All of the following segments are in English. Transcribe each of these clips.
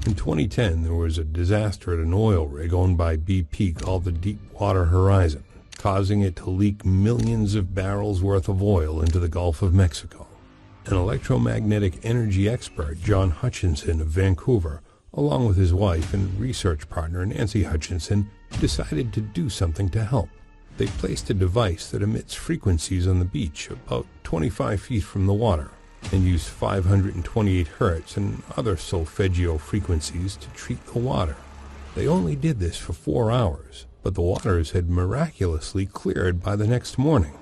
In 2010, there was a disaster at an oil rig owned by BP called the Deepwater Horizon, causing it to leak millions of barrels worth of oil into the Gulf of Mexico. An electromagnetic energy expert, John Hutchinson of Vancouver, along with his wife and research partner Nancy Hutchinson, decided to do something to help. They placed a device that emits frequencies on the beach about 25 feet from the water and used 528 hertz and other solfeggio frequencies to treat the water. They only did this for 4 hours, but the waters had miraculously cleared by the next morning.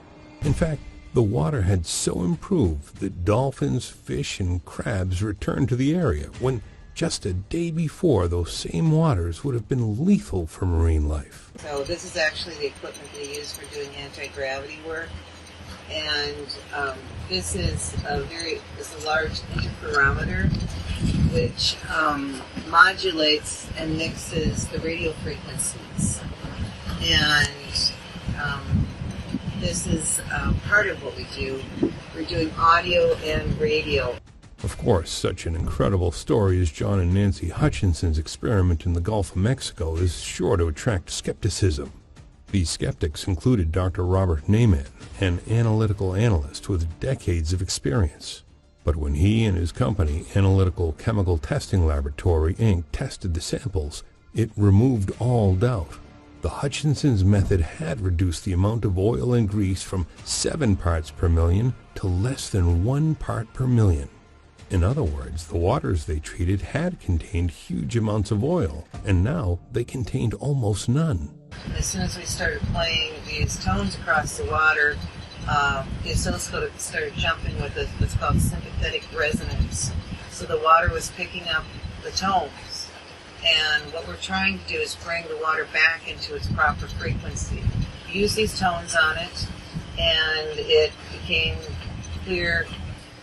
In fact, the water had so improved that dolphins, fish, and crabs returned to the area when just a day before those same waters would have been lethal for marine life. So this is actually the equipment they use for doing anti-gravity work. And this is a large interferometer which modulates and mixes the radio frequencies. And this is part of what we do. We're doing audio and radio. Of course, such an incredible story as John and Nancy Hutchinson's experiment in the Gulf of Mexico is sure to attract skepticism. These skeptics included Dr. Robert Naiman, an analytical analyst with decades of experience. But when he and his company, Analytical Chemical Testing Laboratory, Inc., tested the samples, it removed all doubt. The Hutchinson's method had reduced the amount of oil and grease from 7 parts per million to less than 1 part per million. In other words, the waters they treated had contained huge amounts of oil, and now they contained almost none. As soon as we started playing these tones across the water, the oscilloscope started jumping with what's called sympathetic resonance. So the water was picking up the tones. And what we're trying to do is bring the water back into its proper frequency. We use these tones on it, and it became clear.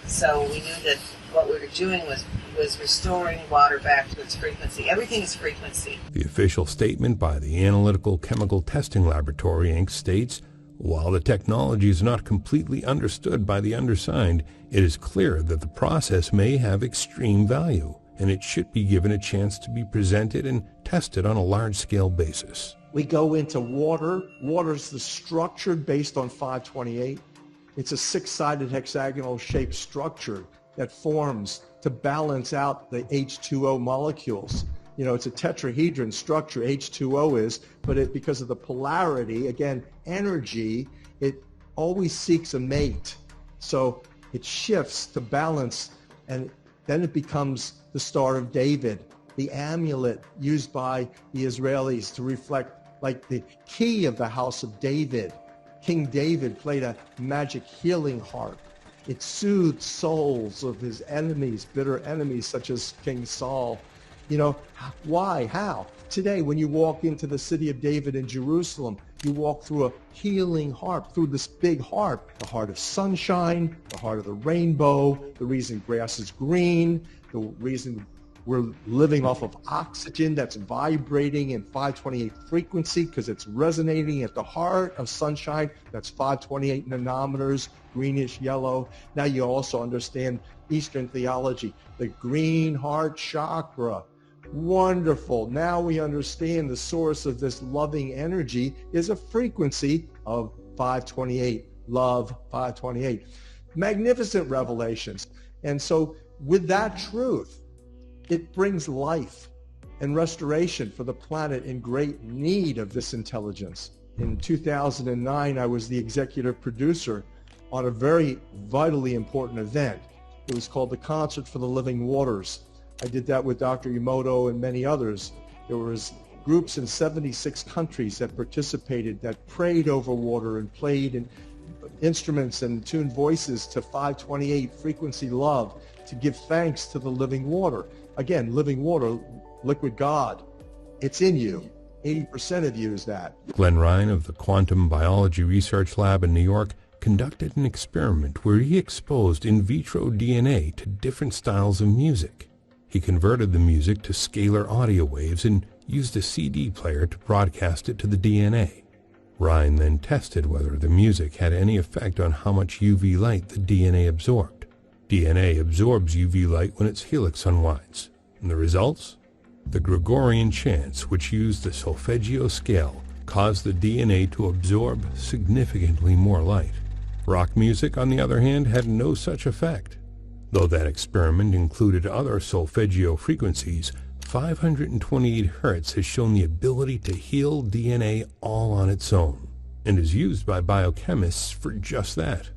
So we knew that what we were doing was restoring water back to its frequency. Everything is frequency. The official statement by the Analytical Chemical Testing Laboratory, Inc. states, while the technology is not completely understood by the undersigned, it is clear that the process may have extreme value, and it should be given a chance to be presented and tested on a large-scale basis. We go into water. Water's the structure based on 528. It's a 6-sided hexagonal-shaped structure that forms to balance out the H2O molecules. You know, it's a tetrahedron structure, H2O is, but because of the polarity, again, energy, it always seeks a mate. So it shifts to balance, and then it becomes the Star of David, the amulet used by the Israelis to reflect like the key of the house of David. King David played a magic healing harp. It soothed souls of his enemies, bitter enemies, such as King Saul. You know, why? How? Today, when you walk into the city of David in Jerusalem, you walk through a healing harp, through this big harp, the heart of sunshine, the heart of the rainbow, the reason grass is green, the reason we're living off of oxygen that's vibrating in 528 frequency because it's resonating at the heart of sunshine. That's 528 nanometers, greenish yellow. Now you also understand Eastern theology, the green heart chakra. Wonderful. Now we understand the source of this loving energy is a frequency of 528, love 528. Magnificent revelations. And so with that truth, it brings life and restoration for the planet in great need of this intelligence. In 2009, I was the executive producer on a very vitally important event. It was called the Concert for the Living Waters. I did that with Dr. Emoto and many others. There was groups in 76 countries that participated, that prayed over water and played in instruments and tuned voices to 528 frequency love to give thanks to the living water. Again, living water, liquid God, it's in you. 80% of you is that. Glenn Ryan of the Quantum Biology Research Lab in New York conducted an experiment where he exposed in vitro DNA to different styles of music. He converted the music to scalar audio waves and used a CD player to broadcast it to the DNA. Ryan then tested whether the music had any effect on how much UV light the DNA absorbed. DNA absorbs UV light when its helix unwinds, and the results? The Gregorian chants, which used the solfeggio scale, caused the DNA to absorb significantly more light. Rock music, on the other hand, had no such effect. Though that experiment included other solfeggio frequencies, 528 Hz has shown the ability to heal DNA all on its own, and is used by biochemists for just that.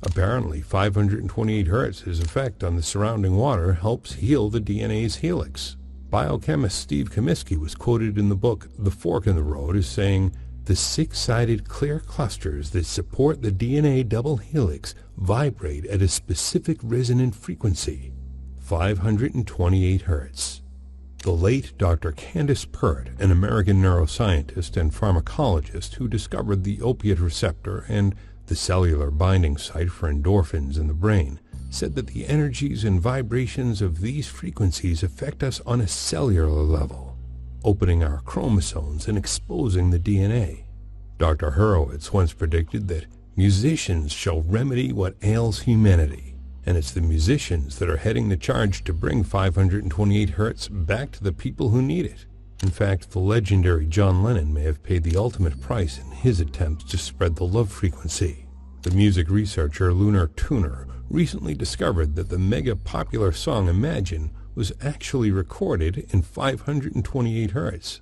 Apparently, 528 Hz's effect on the surrounding water helps heal the DNA's helix. Biochemist Steve Comiskey was quoted in the book The Fork in the Road as saying, "The six-sided clear clusters that support the DNA double helix vibrate at a specific resonant frequency, 528 Hz. The late Dr. Candace Pert, an American neuroscientist and pharmacologist who discovered the opiate receptor and the cellular binding site for endorphins in the brain, said that the energies and vibrations of these frequencies affect us on a cellular level, opening our chromosomes and exposing the DNA. Dr. Horowitz once predicted that musicians shall remedy what ails humanity, and it's the musicians that are heading the charge to bring 528 Hz back to the people who need it. In fact, the legendary John Lennon may have paid the ultimate price in his attempts to spread the love frequency. The music researcher Lunar Tuner recently discovered that the mega-popular song Imagine was actually recorded in 528 Hz.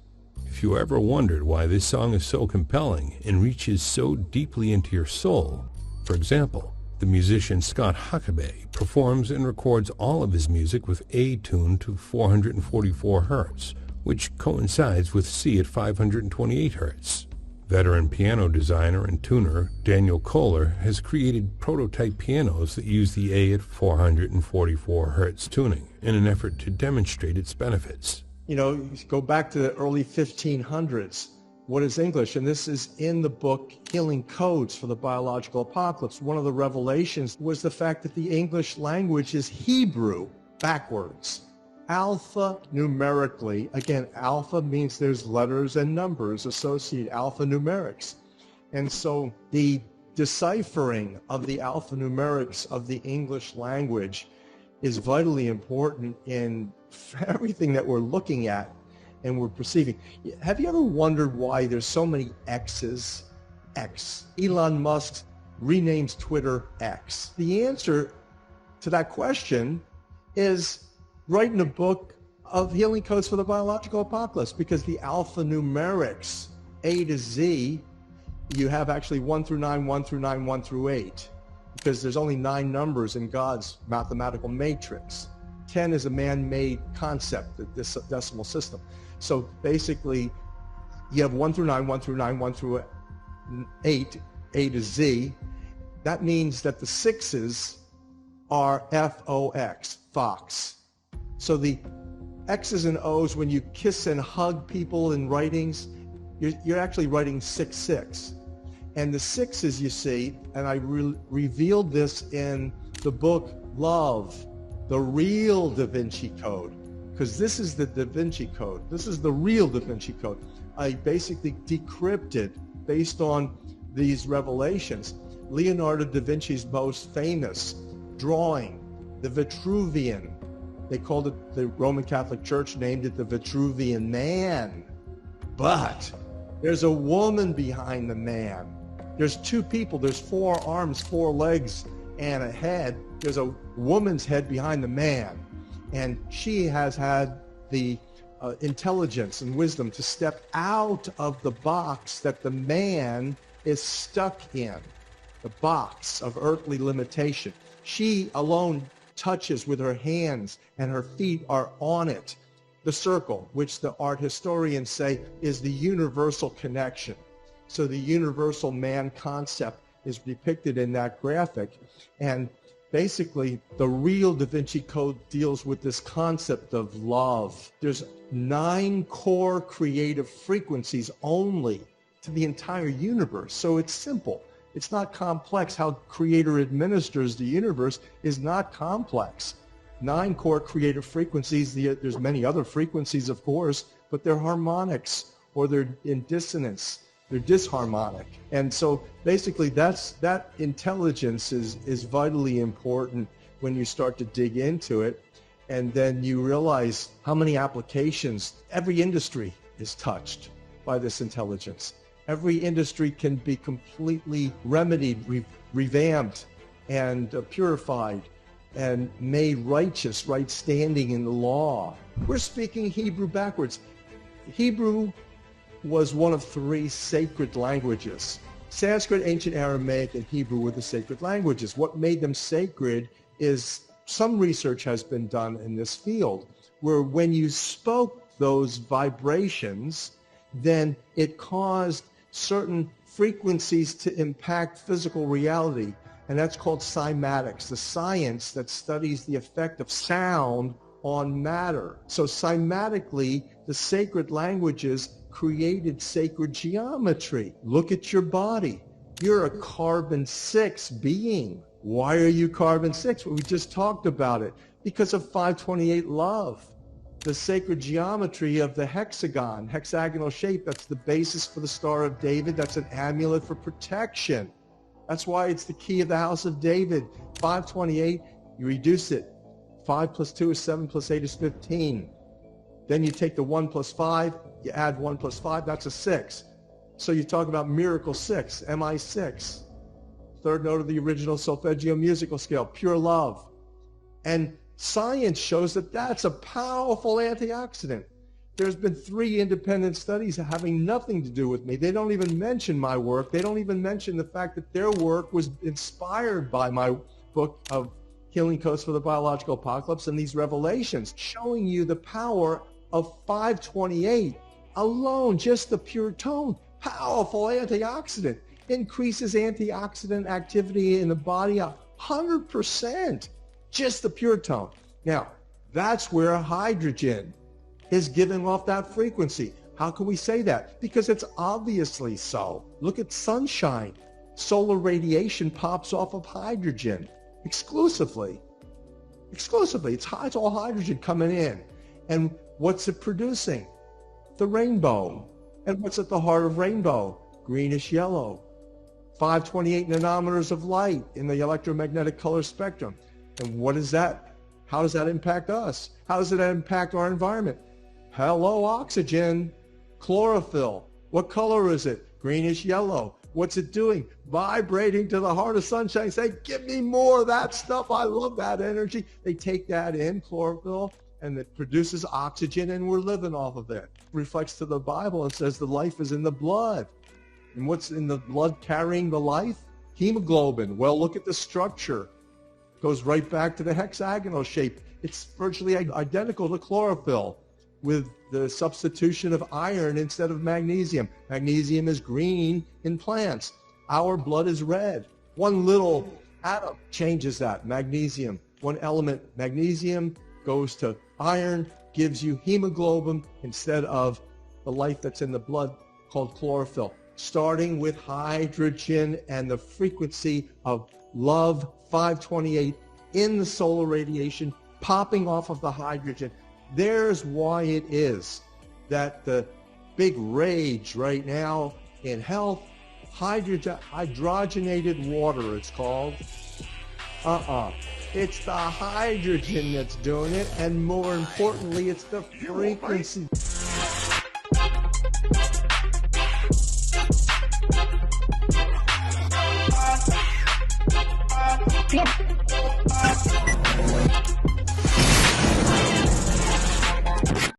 If you ever wondered why this song is so compelling and reaches so deeply into your soul, for example, the musician Scott Huckabee performs and records all of his music with A tuned to 444 Hz, which coincides with C at 528 Hz. Veteran piano designer and tuner Daniel Kohler has created prototype pianos that use the A at 444 Hz tuning in an effort to demonstrate its benefits. You know, you go back to the early 1500s. What is English? And this is in the book Healing Codes for the Biological Apocalypse. One of the revelations was the fact that the English language is Hebrew backwards. Alphanumerically, again, alpha means there's letters and numbers associated, alphanumerics. And so the deciphering of the alphanumerics of the English language is vitally important in everything that we're looking at and we're perceiving. Have you ever wondered why there's so many X's? X. Elon Musk renames Twitter X. The answer to that question is right in the book of Healing Codes for the Biological Apocalypse, because the alphanumerics, A to Z, you have actually 1 through 9, 1 through 9, 1 through 8, because there's only 9 numbers in God's mathematical matrix. 10 is a man-made concept, this decimal system. So basically, you have 1 through 9, 1 through 9, 1 through 8, A to Z. That means that the 6's are F-O-X, Fox. So the X's and O's, when you kiss and hug people in writings, you're actually writing 6-6. And the 6's, you see, and I revealed this in the book Love, the real Da Vinci Code, because this is the Da Vinci Code. This is the real Da Vinci Code. I basically decrypted based on these revelations. Leonardo da Vinci's most famous drawing, the Vitruvian. They called it, the Roman Catholic Church named it the Vitruvian Man. But there's a woman behind the man. There's 2 people, there's 4 arms, 4 legs, and a head. There's a woman's head behind the man. And she has had the intelligence and wisdom to step out of the box that the man is stuck in, the box of earthly limitation. She alone touches with her hands, and her feet are on it, the circle, which the art historians say is the universal connection. So the universal man concept is depicted in that graphic. And basically, the real Da Vinci Code deals with this concept of love. There's 9 core creative frequencies only to the entire universe. So it's simple. It's not complex. How Creator administers the universe is not complex. 9 core creative frequencies. There's many other frequencies, of course, but they're harmonics, or they're in dissonance. They're disharmonic. And so basically that intelligence is vitally important when you start to dig into it. And then you realize how many applications, every industry is touched by this intelligence. Every industry can be completely remedied, revamped, and purified, and made righteous, right standing in the law. We're speaking Hebrew backwards. Hebrew was one of three sacred languages. Sanskrit, ancient Aramaic, and Hebrew were the sacred languages. What made them sacred is some research has been done in this field, where when you spoke those vibrations, then it caused certain frequencies to impact physical reality. And that's called cymatics, the science that studies the effect of sound on matter. So cymatically, the sacred languages created sacred geometry. Look at your body. You're a carbon-6 being. Why are you carbon-6? Well, we just talked about it. Because of 528 love. The sacred geometry of the hexagon, hexagonal shape, that's the basis for the Star of David. That's an amulet for protection. That's why it's the key of the house of David. 528, you reduce it. 5 plus 2 is 7 plus 8 is 15. Then you take the 1 plus 5, you add 1 plus 5, that's a 6. So you talk about miracle 6, MI6. Third note of the original solfeggio musical scale, pure love. And science shows that that's a powerful antioxidant. There's been 3 independent studies having nothing to do with me. They don't even mention my work. They don't even mention the fact that their work was inspired by my book of Healing Codes for the Biological Apocalypse and these revelations, showing you the power of 528 alone, just the pure tone. Powerful antioxidant. Increases antioxidant activity in the body 100%. Just the pure tone. Now, that's where hydrogen is giving off that frequency. How can we say that? Because it's obviously so. Look at sunshine. Solar radiation pops off of hydrogen exclusively. Exclusively. It's all hydrogen coming in. And what's it producing? The rainbow. And what's at the heart of rainbow? Greenish yellow. 528 nanometers of light in the electromagnetic color spectrum. And what is that? How does that impact us? How does it impact our environment? Hello, oxygen. Chlorophyll. What color is it? Greenish yellow. What's it doing? Vibrating to the heart of sunshine. Say, give me more of that stuff. I love that energy. They take that in, chlorophyll, and it produces oxygen, and we're living off of it. Reflects to the Bible and says the life is in the blood. And what's in the blood carrying the life? Hemoglobin. Well, look at the structure. Goes right back to the hexagonal shape. It's virtually identical to chlorophyll with the substitution of iron instead of magnesium. Magnesium is green in plants. Our blood is red. One little atom changes that. Magnesium. One element, magnesium, goes to iron, gives you hemoglobin instead of the life that's in the blood called chlorophyll. Starting with hydrogen and the frequency of love 528 in the solar radiation popping off of the hydrogen. There's why it is that the big rage right now in health, hydrogenated water it's called. It's the hydrogen that's doing it, and more importantly, it's the frequency.